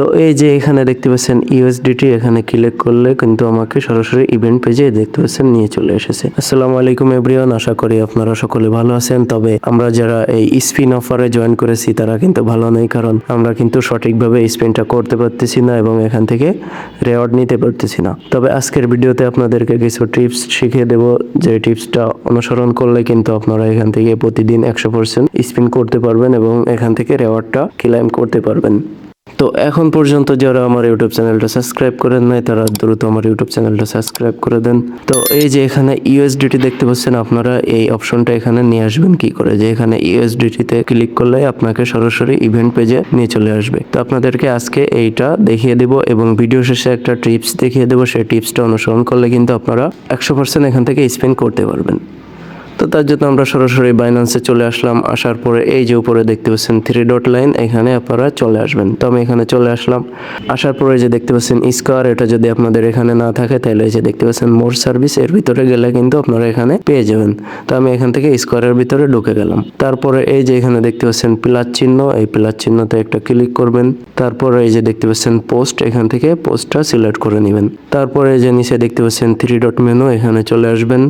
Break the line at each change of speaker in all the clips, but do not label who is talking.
তো এই যে এখানে দেখতে পাচ্ছেন ইউএসডিটি, এখানে ক্লিক করলে কিন্তু আমাকে সরাসরি ইভেন্ট পেজে দেখতে পাচ্ছেন নিয়ে চলে এসেছে। আসসালামু আলাইকুম এভরিওয়ান, আশা করি আপনারা সকলে ভালো আছেন। তবে আমরা যারা এই স্পিন অফারে জয়েন করেছি তারা কিন্তু ভালো নেই, কারণ আমরা কিন্তু সঠিকভাবে স্পিনটা করতে পারতেছি না এবং এখান থেকে রেওয়ার্ড নিতে পারতেছি না। তবে আজকের ভিডিওতে আপনাদেরকে কিছু টিপস শিখিয়ে দেব, যে টিপসটা অনুসরণ করলে কিন্তু আপনারা এখান থেকে প্রতিদিন 100% স্পিন করতে পারবেন এবং এখান থেকে রেওয়ার্ডটা ক্লেম করতে পারবেন। তো এখন পর্যন্ত যারা আমার ইউটিউব চ্যানেলটা সাবস্ক্রাইব করেন নাই তারা দ্রুত আমার ইউটিউব চ্যানেলটা সাবস্ক্রাইব করে দেন। তো এই যে এখানে ইউএসডিটি দেখতে পাচ্ছেন, আপনারা এই অপশনটা এখানে নিয়ে আসবেন কি করে, যে এখানে ইউএসডিটিতে ক্লিক করলে আপনাকে সরাসরি ইভেন্ট পেজে নিয়ে চলে আসবে। তো আপনাদেরকে আজকে এইটা দেখিয়ে দেব এবং ভিডিও শেষে একটা টিপস দেখিয়ে দেব। সেই টিপসটা অনুসরণ করলে কিন্তু আপনারা 100% এখান থেকে স্পেন্ড করতে পারবেন। তো তার জন্য আমরা সরাসরি বাইন্যান্সে চলে আসলাম। আসার পরে এই যে উপরে দেখতে পাচ্ছেন 3 ডট লাইন, এখানে আপনারা চলে আসবেন। তো আমি এখানে চলে আসলাম। আসার পরে যে দেখতে পাচ্ছেন স্কোয়ার, এটা যদি আপনাদের এখানে না থাকে তাহলে এই যে দেখতে পাচ্ছেন মোর সার্ভিস, এর ভিতরে গেলে কিন্তু আপনারা এখানে পেয়ে যাবেন। তো আমি এখান থেকে স্কোয়ারের ভিতরে ঢুকে গেলাম। তারপরে এই যে এখানে দেখতে পাচ্ছেন প্লাস চিহ্ন, এই প্লাস চিহ্নতে একটা ক্লিক করবেন। তারপরে এই যে দেখতে পাচ্ছেন পোস্ট, এখান থেকে পোস্টটা সিলেক্ট করে নেবেন। তারপরে এই যে নিচে দেখতে পাচ্ছেন 3 ডট মেনু, এখানে চলে আসবেন।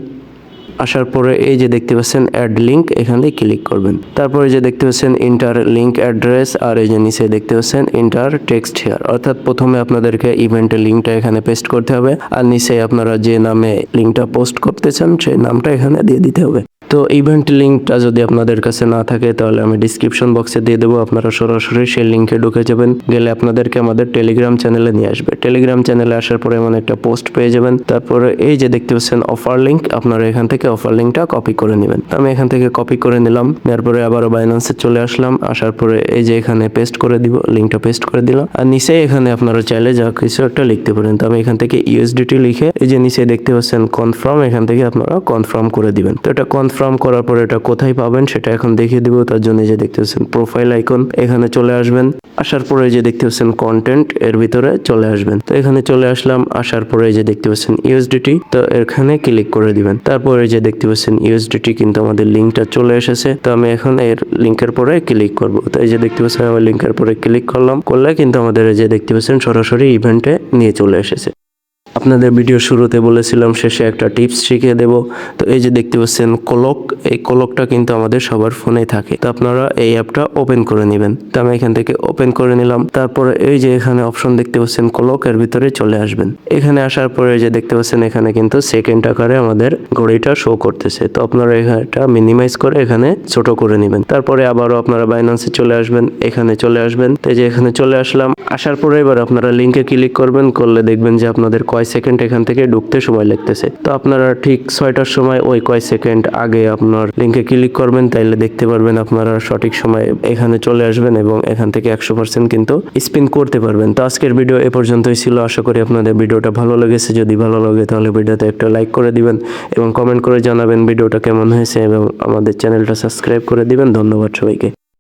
আসার পরে এই যে দেখতে পাচ্ছেন অ্যাড লিঙ্ক, এখানে ক্লিক করবেন। তারপরে যে দেখতে পাচ্ছেন ইন্টার লিঙ্ক অ্যাড্রেস, আর এই যে নিচে দেখতে পাচ্ছেন ইন্টার টেক্সট হেয়ার, অর্থাৎ প্রথমে আপনাদেরকে ইভেন্টের লিঙ্কটা এখানে পেস্ট করতে হবে আর নিচে আপনারা যে নামে লিঙ্কটা পোস্ট করতে চান সেই নামটা এখানে দিয়ে দিতে হবে। তো ইভেন্ট লিঙ্কটা যদি আপনাদের কাছে না থাকে তাহলে আমি ডিসক্রিপশন বক্সে দিয়ে দেবো, আপনারা সরাসরি সেই লিঙ্কে ঢুকে যাবেন। গেলে আপনাদেরকে আমাদের টেলিগ্রাম চ্যানেলে নিয়ে আসবে। টেলিগ্রাম চ্যানেলে আসার পরে এমন একটা পোস্ট পেয়ে যাবেন। তারপরে এই যে দেখতে পাচ্ছেন অফার লিঙ্ক, আপনারা এখান থেকে অফার লিঙ্কটা কপি করে নেবেন। আমি এখান থেকে কপি করে নিলাম। তারপরে আবারও বাইন্যান্সে চলে আসলাম। আসার পরে এই যে এখানে পেস্ট করে দিব, লিঙ্কটা পেস্ট করে দিলাম। আর নিচে এখানে আপনারা চাইলে যা কিছু একটা লিখতে পারেন। তো আমি এখান থেকে ইউএসডিটি লিখে এই যে নিচে দেখতে পাচ্ছেন কনফার্ম, এখান থেকে আপনারা কনফার্ম করে দিবেন। তো এটা কনফার্ম করার পরে এটা কোথায় পাবেন সেটা এখন দেখিয়ে দিব। তার জন্য যে দেখতে পাচ্ছেন প্রোফাইল আইকন, এখানে চলে আসবেন। আসার পরে যে দেখতে পাচ্ছেন কন্টেন্ট, এর ভিতরে চলে আসবেন। তো এখানে চলে আসলাম। আসার পরে যে দেখতে পাচ্ছেন ইউএসডিটি, তো এখানে ক্লিক করে দিবেন। তারপরে যে দেখতে পাচ্ছেন ইউএসডিটি কিন্তু আমাদের লিঙ্কটা চলে এসেছে। তো আমি এখন এর লিঙ্কের পরে ক্লিক করব। তো এই যে দেখতে পাচ্ছেন আমার লিঙ্কের পরে ক্লিক করলে কিন্তু আমাদের এই যে দেখতে পাচ্ছেন সরাসরি ইভেন্টে নিয়ে চলে এসেছে। আপনাদের ভিডিও শুরুতে বলেছিলাম শেষে একটা টিপস শিখিয়ে দেব। তো এই যে দেখতে পাচ্ছেন ক্লক, এই ক্লকটা কিন্তু আমাদের সবার ফোনে থাকে। তো আপনারা এই অ্যাপটা ওপেন করে নেবেন। তো আমি এখান থেকে ওপেন করে নিলাম। তারপরে এই যে এখানে অপশন দেখতে পাচ্ছেন ক্লক, এর ভিতরে চলে আসবেন। এখানে আসার পরে যে দেখতে পাচ্ছেন এখানে কিন্তু সেকেন্ড আকারে আমাদের ঘড়িটা শো করতেছে। তো আপনারা এটা মিনিমাইজ করে এখানে ছোট করে নেবেন। তারপরে আবারও আপনারা বাইন্যান্সে চলে আসবেন, এখানে চলে আসবেন। তো এই যে এখানে চলে আসলাম। আসার পরে এবার আপনারা লিঙ্কে ক্লিক করবেন। করলে দেখবেন যে আপনাদের কয় সেকেন্ড এখান থেকে ঢুকতে সময় লাগতেছে। তো আপনারা ঠিক 6টার সময় ওই কয় সেকেন্ড আগে আপনার লিঙ্কে ক্লিক করবেন, তাইলে দেখতে পারবেন আপনারা সঠিক সময় এখানে চলে আসবেন এবং এখান থেকে 100% কিন্তু স্পিন করতে পারবেন। তো আজকের ভিডিও এ পর্যন্তই ছিল। আশা করি আপনাদের ভিডিওটা ভালো লেগেছে। যদি ভালো লাগে তাহলে ভিডিওতে একটা লাইক করে দিবেন এবং কমেন্ট করে জানাবেন ভিডিওটা কেমন হয়েছে এবং আমাদের চ্যানেলটা সাবস্ক্রাইব করে দিবেন। ধন্যবাদ সবাইকে।